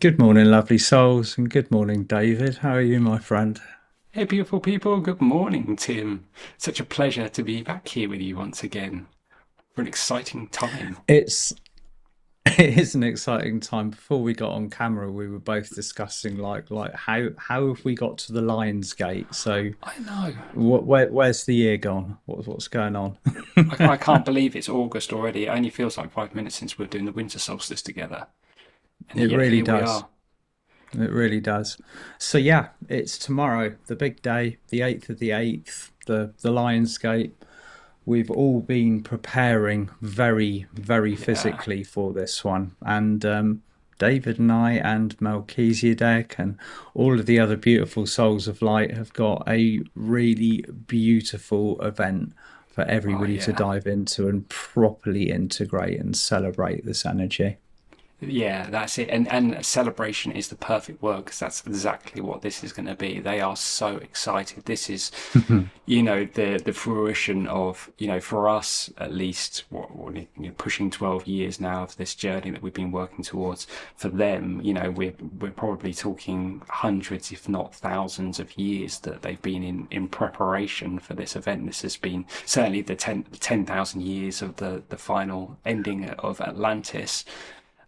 Good morning, lovely souls, and good morning, David. How are you, my friend? Hey, beautiful people. Good morning, Tim. Such a pleasure to be back here with you once again for an exciting time. It's it is an exciting time. Before we got on camera, we were both discussing like how have we got to the Lions Gate? So I know. where's the year gone? What's going on? I can't believe it's August already. It only feels like 5 minutes since we were doing the winter solstice together. And It yet really here we does. are. It really does. So yeah, it's tomorrow, the big day, the 8th of the 8th, the Lions Gate. We've all been preparing very Yeah. physically for this one. And David and I and Melchizedek and all of the other beautiful souls of light have got a really beautiful event for Oh, everybody to yeah. dive into and properly integrate and celebrate this energy. Yeah, that's it. And celebration is the perfect word because that's exactly what this is going to be. They are so excited. This is, the fruition of, for us at least, pushing 12 years now of this journey that we've been working towards. For them, we're probably talking hundreds, if not thousands, of years that they've been in preparation for this event. This has been certainly the 10,000 years of the final ending of Atlantis,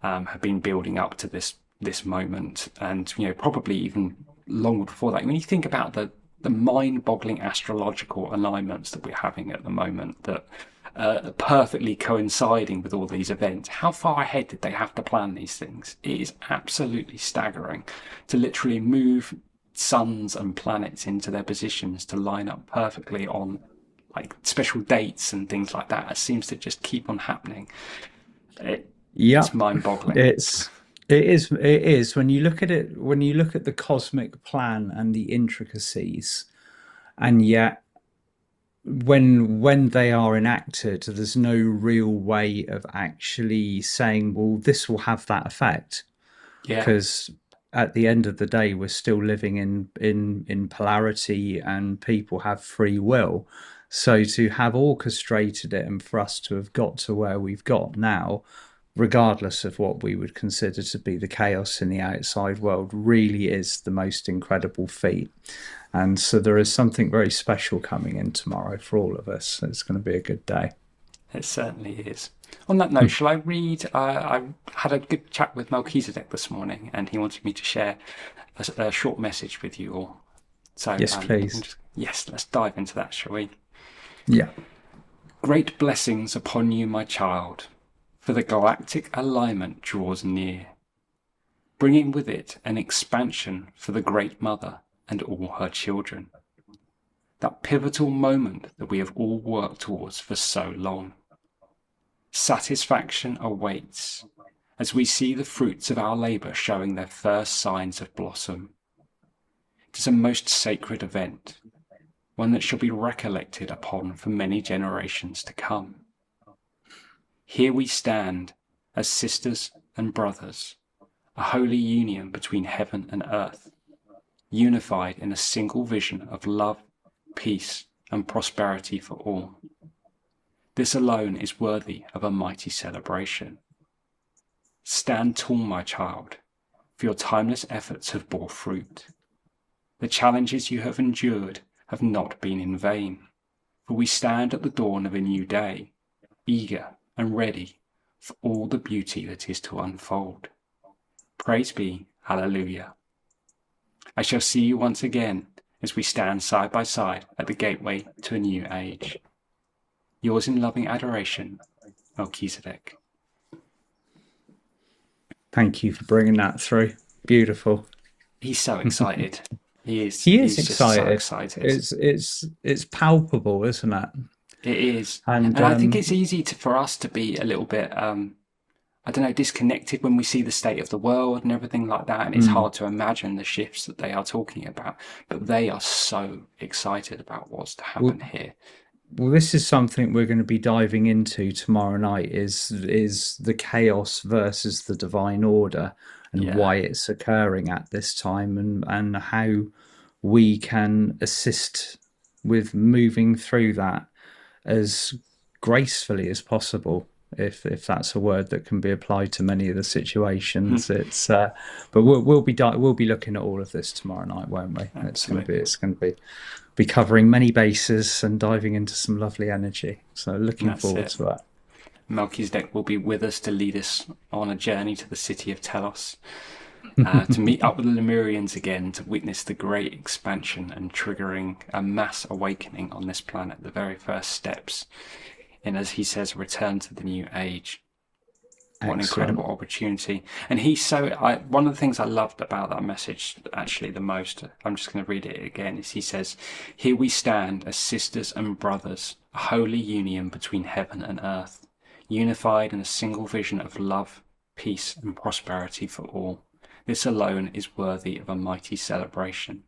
have been building up to this moment, and probably even longer before that. When you think about the mind-boggling astrological alignments that we're having at the moment, that are perfectly coinciding with all these events, how far ahead did they have to plan these things? It is absolutely staggering to literally move suns and planets into their positions to line up perfectly on like special dates and things like that. It seems to just keep on happening. It's Yep. mind-boggling. It is when you look at it, when you look at the cosmic plan and the intricacies, and yet when they are enacted, there's no real way of actually saying, well, this will have that effect, Yeah, because at the end of the day, we're still living in polarity, and people have free will. So to have orchestrated it and for us to have got to where we've got now, regardless of what we would consider to be the chaos in the outside world, really is the most incredible feat. And so there is something very special coming in tomorrow for all of us. It's going to be a good day. it certainly is. On that note, shall I read? I had a good chat with Melchizedek this morning, and he wanted me to share a short message with you all. So, Yes, please. yes, let's dive into that, shall we? Yeah. Great blessings upon you, my child, for the galactic alignment draws near, bringing with it an expansion for the Great Mother and all her children. That pivotal moment that we have all worked towards for so long. Satisfaction awaits as we see the fruits of our labour showing their first signs of blossom. It is a most sacred event, one that shall be recollected upon for many generations to come. Here we stand as sisters and brothers, a holy union between heaven and earth, unified in a single vision of love, peace, and prosperity for all. This alone is worthy of a mighty celebration. Stand tall, my child, for your timeless efforts have bore fruit. The challenges you have endured have not been in vain, for we stand at the dawn of a new day, eager and ready for all the beauty that is to unfold. Praise be, Hallelujah. I shall see you once again as we stand side by side at the gateway to a new age. Yours in loving adoration, Melchizedek. Thank you for bringing that through. Beautiful. He's so excited. He is. He is He's just so excited. excited. It's palpable, isn't it? It is. And And I think it's easy for us to be a little bit, I don't know, disconnected when we see the state of the world and everything like that. And it's mm, hard to imagine the shifts that they are talking about. But they are so excited about what's to well, happen here. well, this is something we're going to be diving into tomorrow night. Is the chaos versus the divine order, and Yeah. why it's occurring at this time, and how we can assist with moving through that as gracefully as possible. if that's a word that can be applied to many of the situations. But we'll be looking at all of this tomorrow night, won't we? Absolutely. It's going to be covering many bases and diving into some lovely energy. So And looking that's forward it. to that. Melchizedek will be with us to lead us on a journey to the city of Telos, to meet up with the Lemurians again, to witness the great expansion and triggering a mass awakening on this planet, the very first steps in, as he says, return to the new age. What an Excellent. incredible opportunity. And one of the things I loved about that message, actually, the most, I'm just going to read it again, is he says, "Here we stand as sisters and brothers, a holy union between heaven and earth, unified in a single vision of love, peace, and prosperity for all. This alone is worthy of a mighty celebration."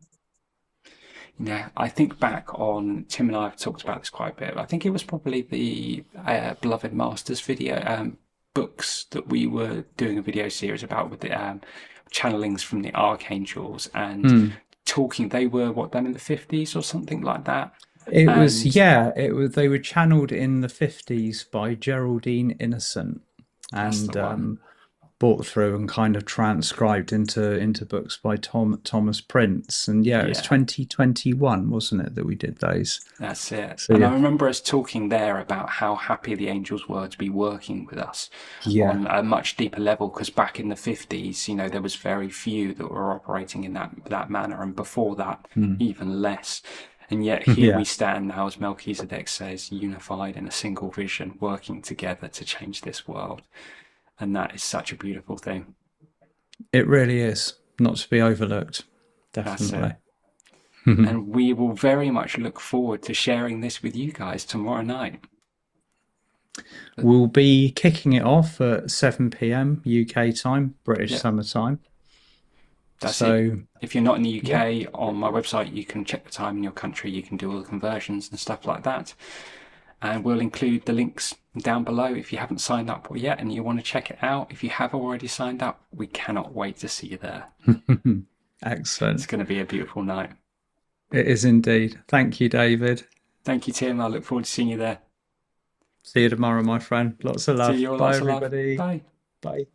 Yeah, I think back on, Tim and I have talked about this quite a bit. I think it was probably the Beloved Masters video books that we were doing a video series about, with the channelings from the archangels and Hmm. talking. They were what, done in the 50s or something like that, It was, and yeah, it was, they were channeled in the 50s by Geraldine Innocent that's the and one. brought through and kind of transcribed into books by Thomas Prince. And yeah, it was Yeah, 2021, wasn't it, that we did those? that's it. So And yeah. I remember us talking there about how happy the angels were to be working with us Yeah. on a much deeper level, because back in the 50s, there was very few that were operating in that manner, and before that, Hmm. even less. And yet here we Yeah. stand now, as Melchizedek says, unified in a single vision, working together to change this world. And that is such a beautiful thing. It really is not to be overlooked. That's it. Definitely. And we will very much look forward to sharing this with you guys tomorrow night. But We'll be kicking it off at 7 p.m. UK time, British yeah, summer time. that's it. So If you're not in the yeah. UK, on my website, you can check the time in your country. You can do all the conversions and stuff like that. And we'll include the links down below if you haven't signed up yet and you want to check it out. If you have already signed up, we cannot wait to see you there. It's Excellent. going to be a beautiful night. It is indeed. Thank you, David. Thank you, Tim. I look forward to seeing you there. See you tomorrow, my friend. Lots of See love. you all. Bye, Lots of love. everybody. Bye. Bye.